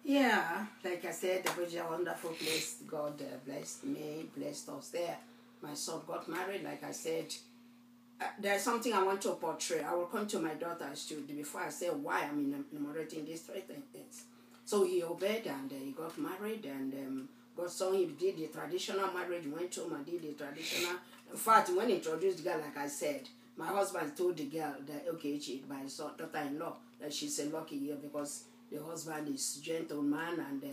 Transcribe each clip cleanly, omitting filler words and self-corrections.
Yeah, like I said, it was a wonderful place. God blessed me, blessed us there. My son got married, like I said. There's something I want to portray. I will come to my daughter's too before I say why I'm enumerating these three things. So he obeyed and he got married and got son. He did the traditional marriage, went home and did the traditional. In fact, when he introduced the girl, like I said, my husband told the girl that, okay, my son, daughter-in-law, that she's a lucky girl because the husband is gentleman and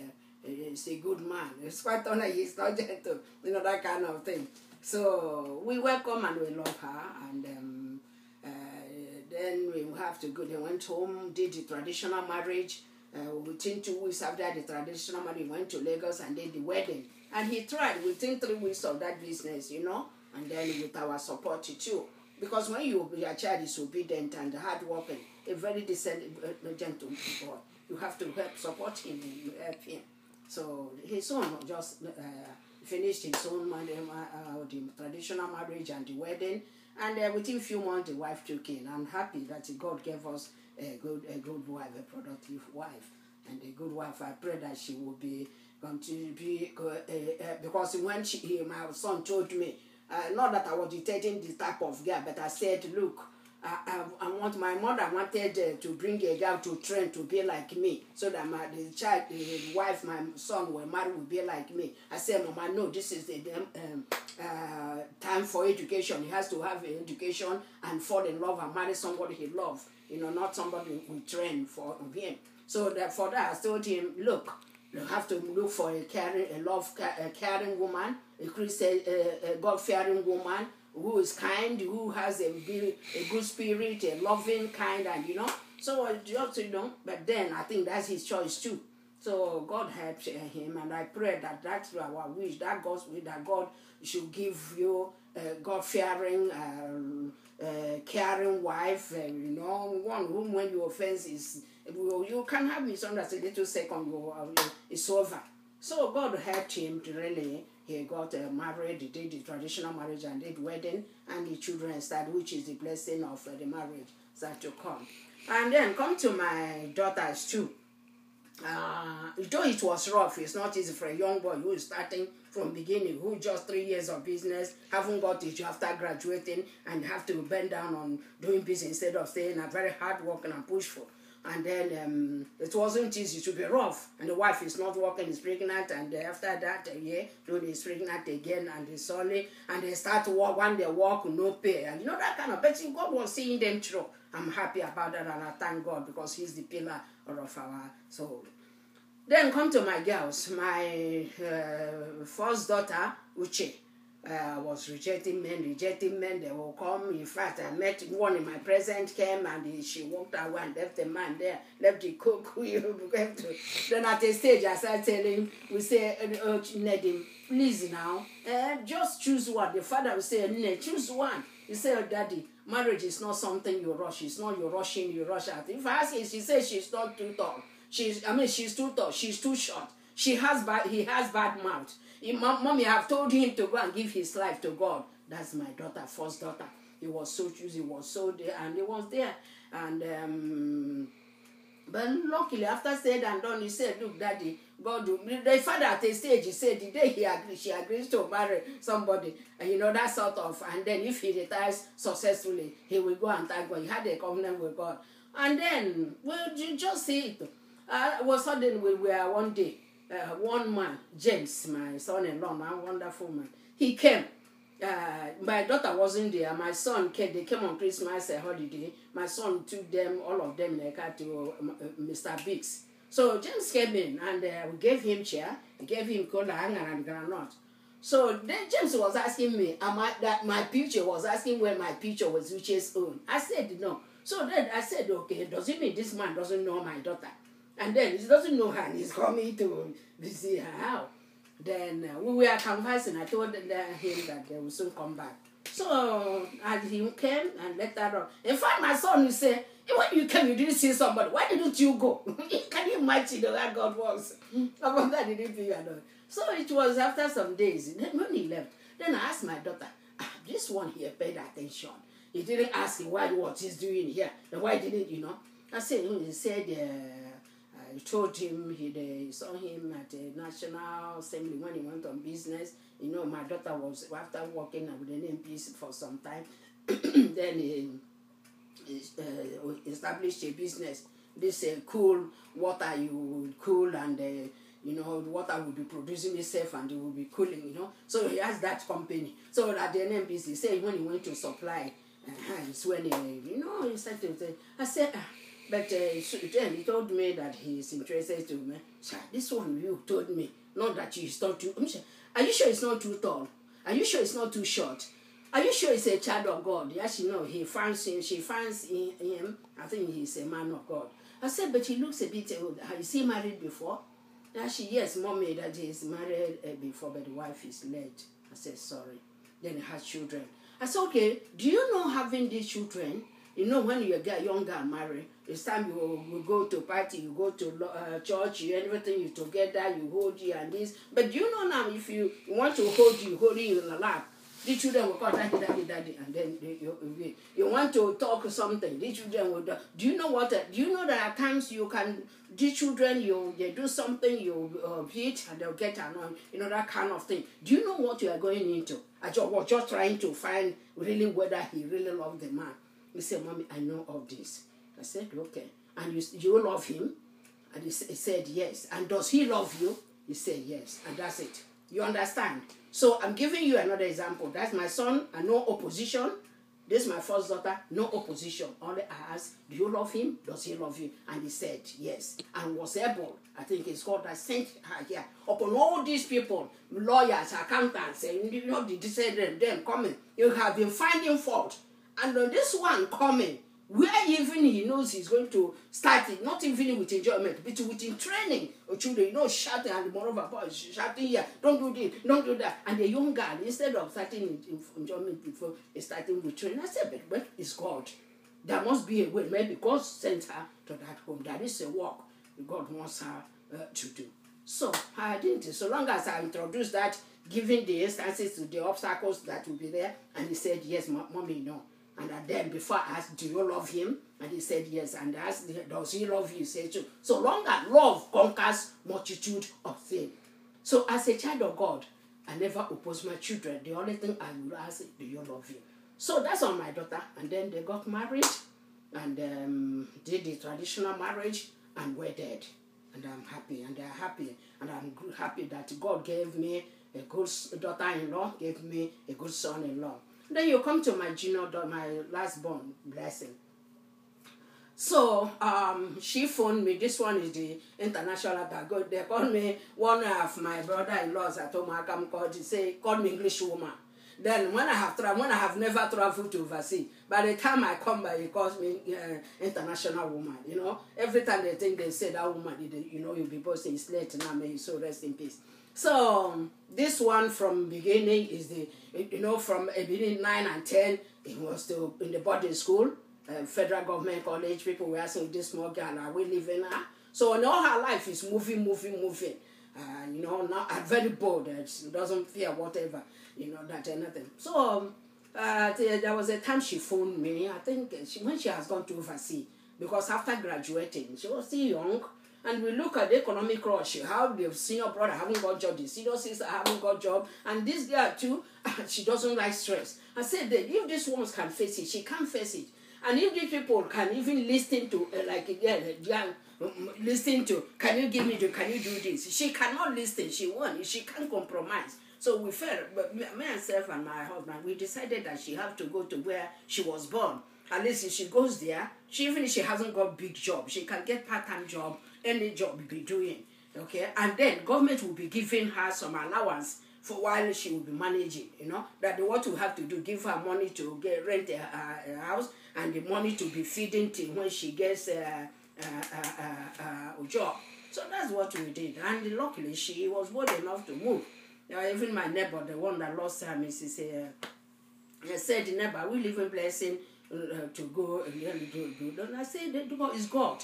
he's a good man. It's quite honest, he's not gentle, that kind of thing. So we welcome and we love her, and then we have to go. They went home, did the traditional marriage. Within 2 weeks after the traditional marriage, he went to Lagos and did the wedding. And he tried within 3 weeks of that business, and then with our support too. Because when your child is obedient and hardworking, a very decent, gentle boy, you have to help support him and you help him. So his son just finished his own the traditional marriage and the wedding, and within a few months the wife took in. I'm happy that God gave us a good wife, a productive wife, and a good wife. I pray that she will be going to be because when my son told me, not that I was dictating the type of girl, but I said, look, I want, my mother wanted to bring a girl to train to be like me, so that the wife, my son will marry will be like me. I said, Mama, no, this is the time for education. He has to have education and fall in love and marry somebody he loves, not somebody we train for him. So for that, I told him, look, you have to look for a caring woman, a Christian, a God-fearing woman, who is kind, who has a good spirit, a loving kind, and So just but then I think that's his choice too. So God helps him, and I pray that that's our wish, that God's wish, that God should give you a God-fearing, caring wife, one whom when you offense is, you can have misunderstanding, a little second, it's over. So God helped him to really. He got married, he did the traditional marriage and did wedding, and the children started, which is the blessing of the marriage that to come. And then come to my daughters too. Though it was rough, it's not easy for a young boy who is starting from beginning, who just 3 years of business, haven't got it after graduating, and have to bend down on doing business instead of staying a very hard working and pushful. And then it wasn't easy, to be rough. And the wife is not working, is pregnant, and after that, is pregnant again, and it's only, and they start to work, when they work, no pay. And that kind of, but God was seeing them through. I'm happy about that, and I thank God, because He's the pillar of our soul. Then come to my girls. My first daughter, Uche, was rejecting men. They will come. In fact, I met one in my present, came and she walked away and left the man there, left the cook. Then at a stage, I started telling, we say, Nedim, please now, just choose one. The father will say, Ned, choose one. He said, oh, Daddy, marriage is not something you rush. It's not you rushing, you rush out. If I ask her, she says she's not too tall. She's too tall. She's too short. He has bad mouth. Mommy, have told him to go and give his life to God. That's my daughter, first daughter. He was so choosy, he was so there, and he was there. And but luckily, after said and done, he said, look, Daddy, God, the father at a stage, he said, the day she agrees to marry somebody, that sort of, and then if he retires successfully, he will go and thank God. He had a covenant with God. And then, well, you just see it. Suddenly, we were one day, one man, James, my son-in-law, my wonderful man, he came. My daughter wasn't there. My son came. They came on Christmas holiday. My son took them, all of them, in a car to Mr. Biggs. So James came in and we gave him chair. We gave him cola, hanger, and granite. So then James was asking me, my picture was asking where my picture was, Uche's own. I said no. So then I said, okay, does it mean this man doesn't know my daughter? And then he doesn't know her and he's coming to visit her. How? Then we were conversing. I told him that they will soon come back. So and he came and let her on. In fact, my son will say, when you came, you didn't see somebody. Why didn't you go? Can you imagine how God was? About that, didn't feel alone. So it was after some days. Then when he left, then I asked my daughter, this one here paid attention. He didn't ask him what he's doing here. Why didn't, I said, he said, told him they saw him at the National Assembly when he went on business. You know, my daughter was, after working with the NPC for some time, then he established a business. This cool water you would cool, and you know, the water will be producing itself and it will be cooling, you know. So he has that company. So at the NPC, say when he went to supply, it's when you know, he said to say, I said, but then he told me that he's interested to me. This one you told me, not that he's not too. Are you sure it's not too tall? Are you sure it's not too short? Are you sure he's a child of God? Yes, you know, he finds him, she finds in him. I think he's a man of God. I said, but he looks a bit old. Has he married before? Yes, mommy, that he's married before, but the wife is late. I said, sorry. Then he has children. I said, okay, do you know having these children? You know, when you get younger and married, it's time you go to party, you go to church, everything you together, you hold you and this. But do you know now, if you want to hold you in the lap, the children will call daddy, daddy, daddy, and then you want to talk something, the children will do. Do you know what? Do you know that at times you can, the children, they do something, you hit, and they'll get annoyed, you know, that kind of thing. Do you know what you are going into? I was just trying to find really whether he really loved the man. He said, Mommy, I know of this. I said, okay. And you love him? And he said, yes. And does he love you? He said, yes. And that's it. You understand? So I'm giving you another example. That's my son, and no opposition. This is my first daughter, no opposition. Only I asked, do you love him? Does he love you? And he said, yes. And was able, I think it's called, I sent her here. Upon all these people, lawyers, accountants, and you know, them coming, you have been finding fault. And this one coming, where even he knows he's going to start it, not even with enjoyment, but with training of children, you know, shouting, and moreover, boys shouting here, don't do this, don't do that. And the young girl, instead of starting in enjoyment before starting with training, I said, but it's God. There must be a way. Maybe God sent her to that home. That is a work God wants her to do. So I didn't. So long as I introduced that, giving the instances to the obstacles that will be there, and he said, yes, Mommy, no. And then before I asked, do you love him? And he said, yes. And I asked, does he love you? He said, so. So long as love conquers multitude of things. So as a child of God, I never oppose my children. The only thing I will ask is, do you love him? So that's on my daughter. And then they got married and did the traditional marriage and wedded. And I'm happy, and they're happy. And I'm happy that God gave me a good daughter-in-law, gave me a good son-in-law. Then you come to my junior daughter, my last born, blessing. So she phoned me. This one is the international that go. They called me, one of my brother-in-laws at home. Called me English woman. Then when I have never traveled to overseas, by the time I come back, he calls me international woman. You know, every time they think they say that woman, you know, you'll be posting it's late now. May you so rest in peace. So this one from beginning is the, you know, from beginning 9 and 10, it was still in the boarding school, federal government college. People were asking this small girl, are we living her? So in all her life is moving. You know, now I'm very bold. She doesn't fear whatever, you know, that anything. So there was a time she phoned me. I think when she has gone to overseas, because after graduating, she was still young. And we look at the economic rush, how the senior brother haven't got job, the senior sister haven't got job, and this girl too, she doesn't like stress. I said that if this woman can face it, she can't face it. And if these people can even listen to, listen to, can you give me the, can you do this? She cannot listen, she won't, she can't compromise. So we felt, but me, myself and my husband, we decided that she have to go to where she was born. At least if she goes there, even if she hasn't got big job, she can get part-time job, any job will be doing, okay? And then government will be giving her some allowance for while she will be managing, you know? That what we have to do, give her money to rent a house, and the money to be feeding till when she gets a job. So that's what we did. And luckily, she was bold enough to move. Even my neighbor, the one that lost her, Mrs. said, neighbor, we live in blessing to go and really do. And I said, it's God.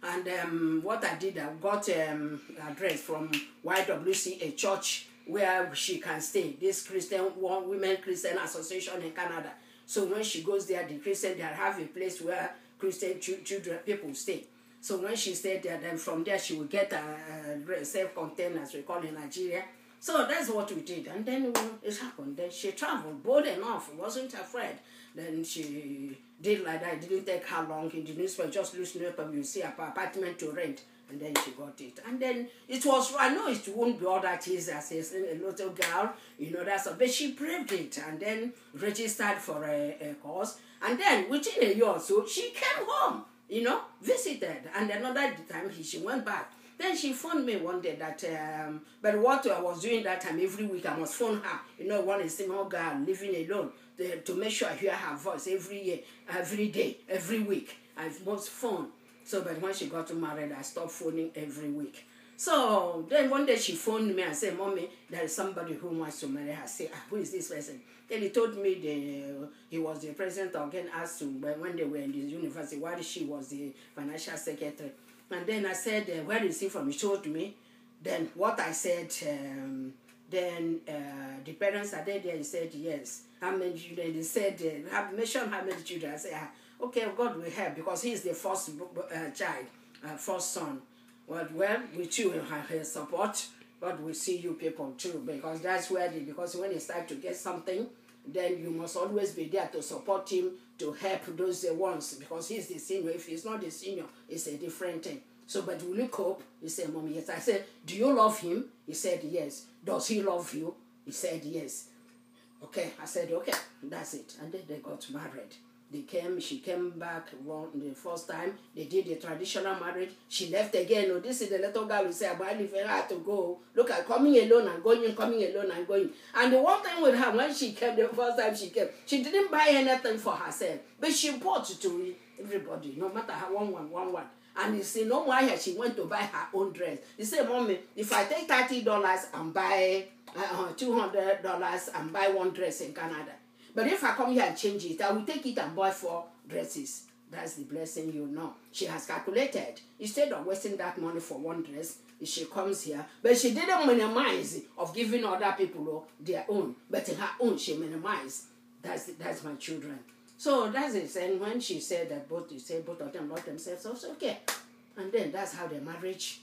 And what I did, I got address from YWC, a church where she can stay. This Women Christian Association in Canada. So when she goes there, the Christian, they have a place where Christian children, people stay. So when she stayed there, then from there she would get a self-contained, as we call in Nigeria. So that's what we did. And then it happened. Then she traveled bold enough, wasn't afraid. Then she did like that. It didn't take her long in the newspaper, just newspaper, you see an apartment to rent. And then she got it. And then it was, I know it won't be all that easy as a little girl, that's, but she braved it and then registered for a course. And then within a year or so, she came home, visited. And another time she went back. Then she phoned me one day that, but what I was doing that time, every week I must phone her. One is single girl living alone to make sure I hear her voice every year, every day, every week. I must phone. So, but when she got married, I stopped phoning every week. So, then one day she phoned me and said, Mommy, there is somebody who wants to marry her. I said, who is this person? Then he told me he was the president of getting asked to, when they were in the university, while she was the financial secretary. And then I said, where is he from? He told me. Then what I said, then the parents are there. He said, yes. How many children? They said, mentioned how many children. I said, okay, God will help because he is the first child, first son. Well, with you and her support, God will see you people too, because that's where because when you start to get something, then you must always be there to support him, to help those ones, because he's the senior. If he's not the senior, it's a different thing. So, but will you cope? He said, Mommy, yes. I said, do you love him? He said, yes. Does he love you? He said, yes. Okay, I said, okay, that's it. And then they got married. She came back the first time. They did the traditional marriage. She left again. Oh, this is the little girl who said, I had to go. Look at coming alone and going, coming alone and going. And the one thing with her, when she came, the first time she came, she didn't buy anything for herself. But she bought to everybody, no matter how one. And you see, no more she went to buy her own dress. He said, Mommy, if I take $30 and buy $200 and buy one dress in Canada, but if I come here and change it, I will take it and buy 4 dresses. That's the blessing, She has calculated. Instead of wasting that money for one dress, she comes here. But she didn't minimize of giving other people their own. But in her own, she minimized. That's my children. So that's it. And when she said that both of them love themselves, so it's okay. And then that's how their marriage,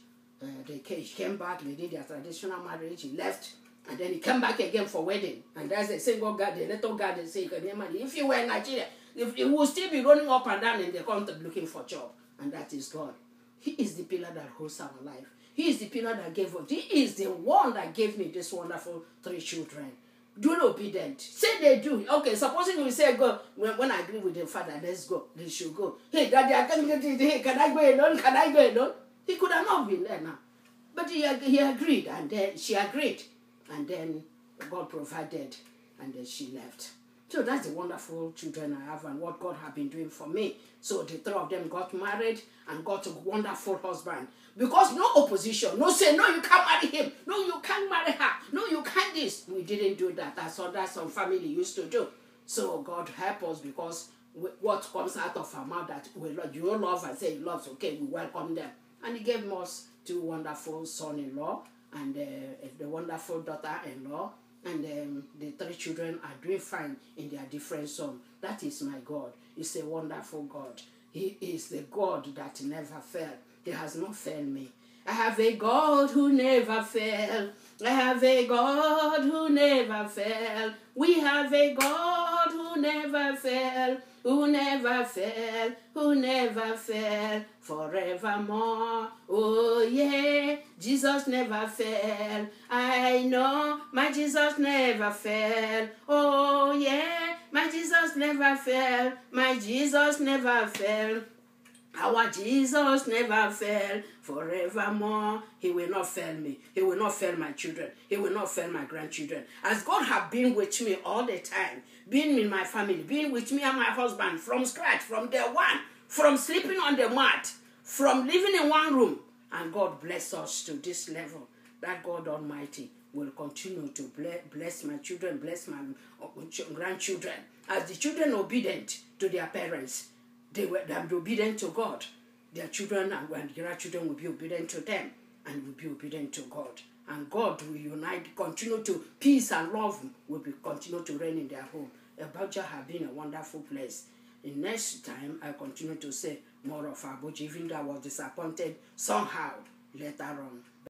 they came back, they did their traditional marriage, he left. And then he came back again for wedding. And that's the single guy, the little guy, they say, if you were in Nigeria, it will still be running up and down in the country looking for a job. And that is God. He is the pillar that holds our life. He is the pillar that gave us. He is the one that gave me this wonderful 3 children. Do obedient. Say they do. Okay, supposing we say go, when I agree with the father, let's go. They should go. Hey, Daddy, can I go alone? Can I go alone? He could have not been there now. But he agreed, and then she agreed. And then God provided, and then she left. So that's the wonderful children I have and what God has been doing for me. So the 3 of them got married and got a wonderful husband. Because no opposition, no say, no, you can't marry him. No, you can't marry her. No, you can't this. We didn't do that. That's what some family used to do. So God help us, because what comes out of our mouth that you love and say he loves, okay, we welcome them. And he gave us 2 wonderful son-in-law and the wonderful daughter-in-law. And the 3 children are doing fine in their different zone. That is my God. He's a wonderful God. He is the God that never failed. He has not failed me. I have a God who never failed. I have a God who never failed. We have a God who never failed, who never failed, who never failed, forevermore. Oh yeah, Jesus never failed. I know my Jesus never failed. Oh yeah, my Jesus never failed. My Jesus never failed. Our Jesus never failed, forevermore. He will not fail me. He will not fail my children. He will not fail my grandchildren. As God has been with me all the time, being in my family, being with me and my husband from scratch, from day one, from sleeping on the mat, from living in one room, and God bless us to this level, that God Almighty will continue to bless my children, bless my grandchildren. As the children obedient to their parents, they were obedient to God. Their children and grandchildren will be obedient to them and will be obedient to God. And God will unite, continue to, peace and love will continue to reign in their home. Abuja has been a wonderful place. The next time I continue to say, more of Abuja, even though I was disappointed somehow later on.